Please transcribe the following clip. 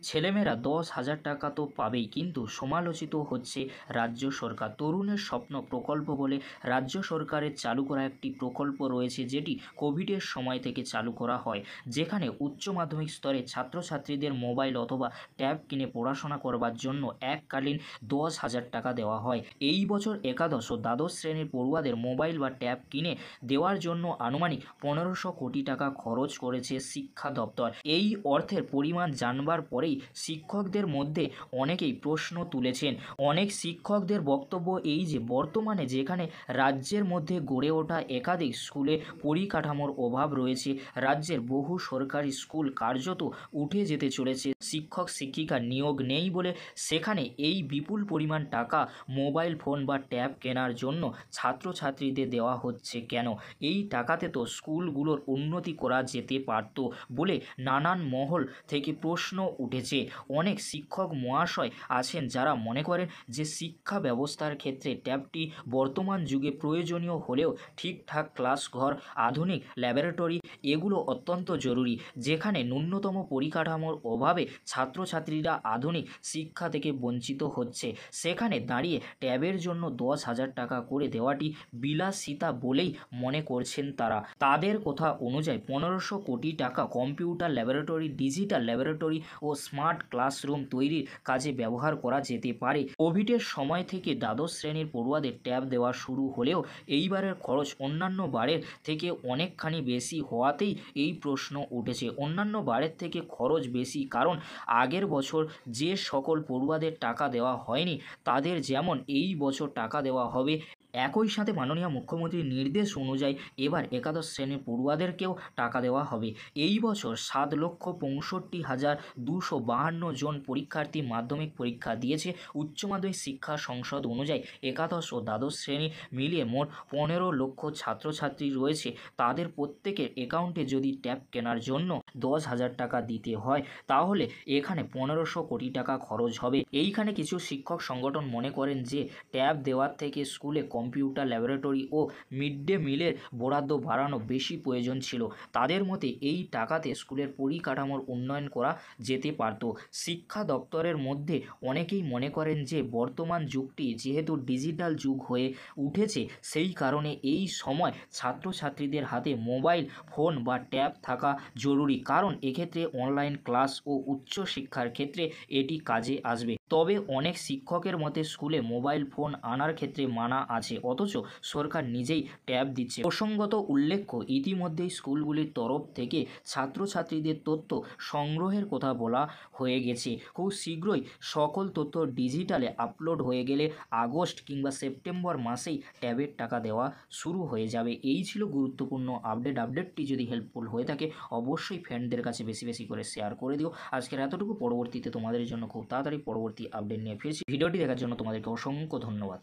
ছেলেমেয়েরা 10,000 টাকা তো পাবেই, কিন্তু সমালোচিত হচ্ছে রাজ্য সরকার। তরুণের স্বপ্ন প্রকল্প বলে রাজ্য সরকারের চালু করা একটি প্রকল্প রয়েছে, যেটি কোভিডের সময় থেকে চালু করা হয়, যেখানে উচ্চ মাধ্যমিক স্তরে ছাত্রছাত্রীদের মোবাইল অথবা ট্যাব কিনে পড়াশোনা করবার জন্য এককালীন 10,000 টাকা দেওয়া হয়। এই বছর একাদশ ও দ্বাদশ শ্রেণীর পড়ুয়াদের মোবাইল বা ট্যাব কিনে দেওয়ার জন্য আনুমানিক 1500 কোটি টাকা খরচ করেছে শিক্ষা দপ্তর। এই অর্থের পরিমাণ জানবার পরেই শিক্ষকদের মধ্যে অনেকেই প্রশ্ন তুলেছেন। অনেক শিক্ষকদের বক্তব্য এই যে বর্তমানে যেখানে রাজ্যের মধ্যে গড়ে ওঠা একাধিক স্কুলে পরিকাঠামোর অভাব রয়েছে, রাজ্যের বহু সরকারি স্কুল কার্যত উঠে যেতে চলেছে, শিক্ষক শিক্ষিকা নিয়োগ নেই বলে সেখানে এই বিপুল পরিমাণ টাকা মোবাইল ফোন বা ট্যাব কেনার জন্য ছাত্রছাত্রীদের দেওয়া হচ্ছে কেন? এই টাকাতে তো স্কুলগুলোর উন্নতি করা যেতে পারত বলে নানান মহল থেকে প্রশ্ন উঠেছে। অনেক শিক্ষক মহাশয় আছেন যারা মনে করেন যে শিক্ষা ব্যবস্থার ক্ষেত্রে ট্যাবটি বর্তমান যুগে প্রয়োজনীয় হলেও ঠিকঠাক ক্লাস ঘর, আধুনিক ল্যাবরেটরি এগুলো অত্যন্ত জরুরি, যেখানে ন্যূনতম পরিকাঠামোর অভাবে ছাত্রছাত্রীরা আধুনিক শিক্ষা থেকে বঞ্চিত হচ্ছে। সেখানে দাঁড়িয়ে ট্যাবের জন্য 10,000 টাকা করে দেওয়াটি বিলাসিতা বলেই মনে করছেন তারা। তাদের কথা অনুযায়ী 1500 কোটি টাকা কম্পিউটার ল্যাবরেটরি, ডিজিটাল ল্যাবরেটরি ও স্মার্ট ক্লাসরুম তৈরির কাজে ব্যবহার করা যেতে পারে। কোভিডের সময় থেকে দ্বাদশ শ্রেণীর পড়ুয়াদের ট্যাব দেওয়া শুরু হলেও এইবারের খরচ অন্যান্য বারের থেকে অনেকখানি বেশি হওয়াতেই এই প্রশ্ন উঠেছে। অন্যান্য বারের থেকে খরচ বেশি কারণ আগের বছর যে সকল পড়ুয়াদের টাকা দেওয়া হয়নি তাদের যেমন এই বছর টাকা দেওয়া হবে। একই সাথে মাননীয় মুখ্যমন্ত্রীর নির্দেশ অনুযায়ী এবার একাদশ শ্রেণীর পড়ুয়াদেরকেও টাকা দেওয়া হবে। এই বছর 7,65,252 জন পরীক্ষার্থী মাধ্যমিক পরীক্ষা দিয়েছে। উচ্চ মাধ্যমিক শিক্ষা সংসদ অনুযায়ী একাদশ ও দ্বাদশ শ্রেণী মিলিয়ে মোট 15 লক্ষ ছাত্রছাত্রী রয়েছে। তাদের প্রত্যেকের অ্যাকাউন্টে যদি ট্যাব কেনার জন্য 10,000 টাকা দিতে হয়, তাহলে এখানে 1500 কোটি টাকা খরচ হবে। এইখানে কিছু শিক্ষক সংগঠন মনে করেন যে ট্যাব দেওয়ার থেকে স্কুলে কম্পিউটার ল্যাবরেটরি ও মিড ডে মিলের বরাদ্দ বাড়ানো বেশি প্রয়োজন ছিল। তাদের মতে এই টাকাতে স্কুলের পরিকাঠামোর উন্নয়ন করা যেতে পারত। শিক্ষা দপ্তরের মধ্যে অনেকেই মনে করেন যে বর্তমান যুগটি যেহেতু ডিজিটাল যুগ হয়ে উঠেছে, সেই কারণে এই সময় ছাত্রছাত্রীদের হাতে মোবাইল ফোন বা ট্যাব থাকা জরুরি, কারণ এক্ষেত্রে অনলাইন ক্লাস ও উচ্চ শিক্ষার ক্ষেত্রে এটি কাজে আসবে। তবে অনেক শিক্ষকের মতে স্কুলে মোবাইল ফোন আনার ক্ষেত্রে মানা আছে, অথচ সরকার নিজেই ট্যাব দিচ্ছে। প্রসঙ্গত উল্লেখ্য, ইতিমধ্যেই স্কুলগুলির তরফ থেকে ছাত্রছাত্রীদের তথ্য সংগ্রহের কথা বলা হয়ে গেছে। খুব শীঘ্রই সকল তথ্য ডিজিটালে আপলোড হয়ে গেলে আগস্ট কিংবা সেপ্টেম্বর মাসেই ট্যাবের টাকা দেওয়া শুরু হয়ে যাবে। এই ছিল গুরুত্বপূর্ণ আপডেটটি যদি হেল্পফুল হয়ে থাকে অবশ্যই ফ্রেন্ডদের কাছে বেশি বেশি করে শেয়ার করে দিও। আজকের এতটুকু, পরবর্তীতে তোমাদের জন্য খুব তাড়াতাড়ি পরবর্তী আপডেট নিয়ে ফিরছি। ভিডিওটি দেখার জন্য তোমাদেরকে অসংখ্য ধন্যবাদ।